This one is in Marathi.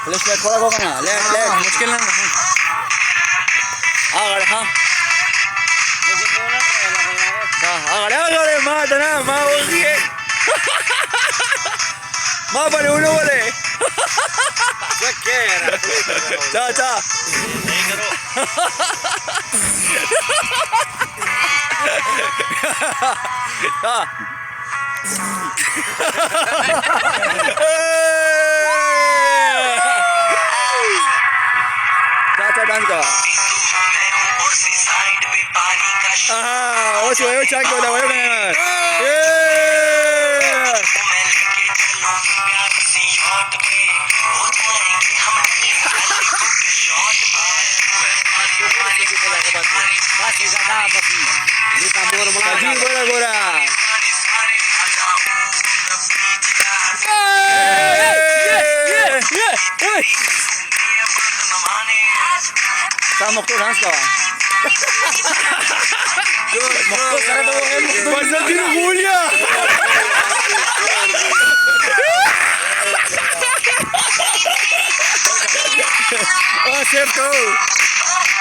फ्लैशलाइट थोड़ा को ना ले मुश्किल ना आगड़ हाँ आगड़ माँ दना माँ बोलती है माँ बने उन्हें बोले चा चा हाँ चाचा डांस करा हाँ वो चलो वो चाक बोला वो ना बोला बोला Sama ko dance ka. Mokto kara daw mo. Basta ginuhulya. Oh, safe go.